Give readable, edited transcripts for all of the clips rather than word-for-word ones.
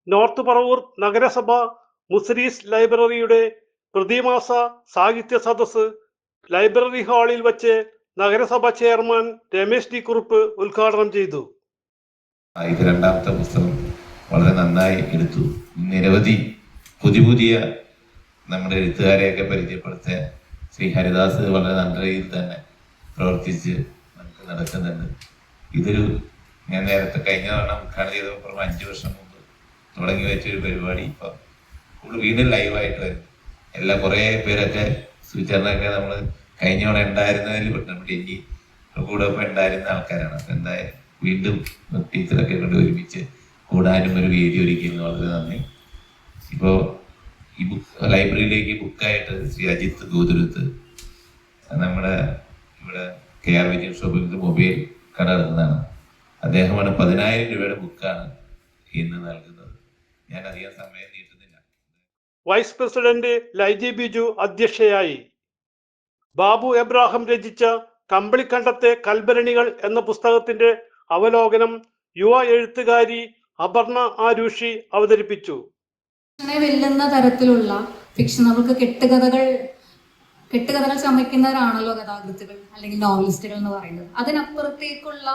North Paravur നഗരസഭ മുസ്രീസ് ലൈബ്രറിയുടെ പ്രതിമാസ സാഹിത്യ സദസ്സ് ലൈബ്രറി ഹാളിൽ വച്ച് നഗരസഭ ചെയർമാൻ രമേശ് ഡി കുറുപ്പ് ഉദ്ഘാടനം ചെയ്തു. ഇത് രണ്ടാമത്തെ പുസ്തകം വളരെ നന്നായി എടുത്തു. നിരവധി പുതിയ നമ്മുടെ എഴുത്തുകാരെയൊക്കെ പരിചയപ്പെടുത്താൻ ശ്രീ ഹരിദാസ് വളരെ നല്ല രീതിയിൽ തന്നെ പ്രവർത്തിച്ച് നമുക്ക് നടക്കുന്നുണ്ട്. ഞാൻ നേരത്തെ കഴിഞ്ഞ തവണ ഉദ്ഘാടനം ചെയ്തപ്പോൾ 5 വർഷം മുമ്പ് തുടങ്ങി വെച്ചൊരു പരിപാടി ഇപ്പം വീണ്ടും ലൈവായിട്ട് വരും. കുറേ പേരൊക്കെ സുചരണൊക്കെ നമ്മൾ കഴിഞ്ഞ തവണ ഉണ്ടായിരുന്നതിൽ പെട്ടെന്ന് ഡൽഹി കൂടെ ഇപ്പം ഉണ്ടായിരുന്ന ആൾക്കാരാണ്. അപ്പം എന്തായാലും വീണ്ടും ടീച്ചറൊക്കെ കൊണ്ട് ഒരുമിച്ച് കൂടാനും ഒരു വേദി ഒരുക്കിയിരുന്നു. വളരെ നന്ദി. ഇപ്പോൾ ഈ ലൈബ്രറിയിലേക്ക് ബുക്കായിട്ട് ശ്രീ അജിത്ത് ഗോതുരുത്ത് നമ്മുടെ ഇവിടെ KR വിജയൻ ഷോപ്പിൽ മൊബൈൽ കട നടത്തുന്നതാണ്. അദ്ദേഹമാണ് 10,000 രൂപയുടെ ബുക്കാണ് ഇന്ന് നൽകുന്നത്. ഞാൻ അധികം സമയം നീട്ടുന്നില്ല. വൈസ് പ്രസിഡന്റ് ലൈജി ബിജു അധ്യക്ഷയായി. ബാബു എബ്രാഹിം രചിച്ച കമ്പിളിക്കണ്ടത്തെ കൽഭരണികൾ എന്ന പുസ്തകത്തിന്റെ അവലോകനം യുവ എഴുത്തുകാരി അപർണ ആരൂഷി അവതരിപ്പിച്ചു. വെല്ലുന്ന തരത്തിലുള്ള ഫിക്ഷൻ, നമുക്ക് കെട്ടുകഥകൾ ചമയ്ക്കുന്നവരാണല്ലോ കഥാകൃത്തുകൾ അല്ലെങ്കിൽ നോവലിസ്റ്റുകൾ എന്ന് പറയുന്നത്. അതിനപ്പുറത്തേക്കുള്ള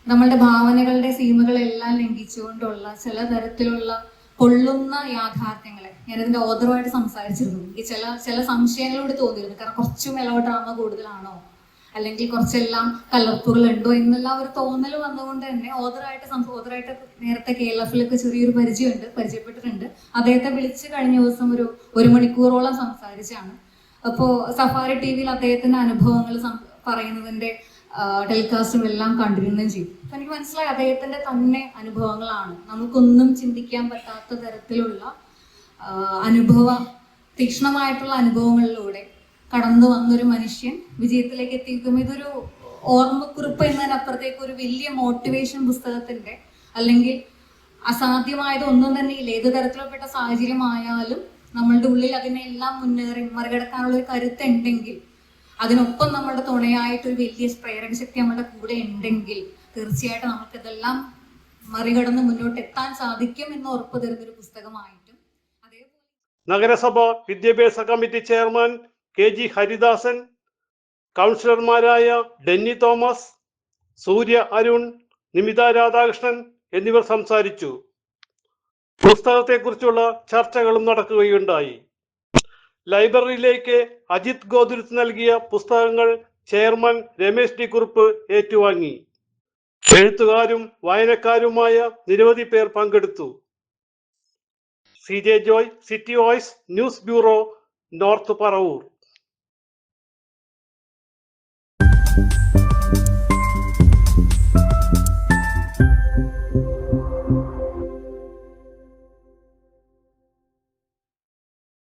നമ്മളുടെ ഭാവനകളുടെ സീമകളെല്ലാം ലംഘിച്ചുകൊണ്ടുള്ള ചില തരത്തിലുള്ള കൊള്ളുന്ന യാഥാർത്ഥ്യങ്ങളെ ഞാനതിന്റെ ഓതറുമായിട്ട് സംസാരിച്ചിരുന്നു. എനിക്ക് ചില സംശയങ്ങളോട് തോന്നിയിരുന്നു. കാരണം കുറച്ച് മെലോ ഡ്രാമ കൂടുതലാണോ, അല്ലെങ്കിൽ കുറച്ചെല്ലാം കലർപ്പുകൾ ഉണ്ടോ എന്നുള്ള ഒരു തോന്നൽ വന്നുകൊണ്ട് തന്നെ ഓതറായിട്ട് നേരത്തെ KLF-ലൊക്കെ ചെറിയൊരു പരിചയപ്പെട്ടിട്ടുണ്ട്. അദ്ദേഹത്തെ വിളിച്ച് കഴിഞ്ഞ ദിവസം ഒരു 1 മണിക്കൂറോളം സംസാരിച്ചാണ്. അപ്പോൾ സഫാരി TV-യിൽ അദ്ദേഹത്തിന്റെ അനുഭവങ്ങൾ പറയുന്നതിന്റെ ടെലികാസ്റ്റും എല്ലാം കണ്ടിരുന്നതും ചെയ്തു. അപ്പൊ എനിക്ക് മനസ്സിലായി അദ്ദേഹത്തിന്റെ തന്നെ അനുഭവങ്ങളാണ്. നമുക്കൊന്നും ചിന്തിക്കാൻ പറ്റാത്ത തരത്തിലുള്ള തീക്ഷ്ണമായിട്ടുള്ള അനുഭവങ്ങളിലൂടെ കടന്നു വന്നൊരു മനുഷ്യൻ വിജയത്തിലേക്ക് എത്തിക്കുമ്പോൾ ഇതൊരു ഓർമ്മക്കുറിപ്പ് എന്നതിനപ്പുറത്തേക്ക് ഒരു വലിയ മോട്ടിവേഷൻ പുസ്തകത്തിന്റെ, അല്ലെങ്കിൽ അസാധ്യമായത് ഒന്നും തന്നെ ഇല്ല. ഏത് തരത്തിൽപ്പെട്ട സാഹചര്യമായാലും നമ്മളുടെ ഉള്ളിൽ അതിനെല്ലാം മറികടക്കാനുള്ള ഒരു കരുത്തുണ്ടെങ്കിൽ, അതിനൊപ്പം നമ്മളുടെ തുണയായിട്ടൊരു വലിയ പ്രേരക ശക്തി നമ്മളുടെ കൂടെ ഉണ്ടെങ്കിൽ തീർച്ചയായിട്ടും നമുക്കിതെല്ലാം മറികടന്ന് മുന്നോട്ട് എത്താൻ സാധിക്കും എന്ന് ഉറപ്പ് തരുന്നൊരു പുസ്തകമായിട്ടും. അതേപോലെ നഗരസഭ വിദ്യാഭ്യാസ കമ്മിറ്റി ചെയർമാൻ KG ഹരിദാസൻ, കൗൺസിലർമാരായ ഡെന്നി തോമസ്, സൂര്യ അരുൺ, നിമിത രാധാകൃഷ്ണൻ എന്നിവർ സംസാരിച്ചു. പുസ്തകത്തെക്കുറിച്ചുള്ള ചർച്ചകളും നടക്കുകയുണ്ടായി. ലൈബ്രറിയിലേക്ക് അജിത് ഗോതുരുത്ത് നൽകിയ പുസ്തകങ്ങൾ ചെയർമാൻ രമേശ് ഡി കുറുപ്പ് ഏറ്റുവാങ്ങി. എഴുത്തുകാരും വായനക്കാരുമായ നിരവധി പേർ പങ്കെടുത്തു. CJ Joy, city voice news bureau, north Paravur.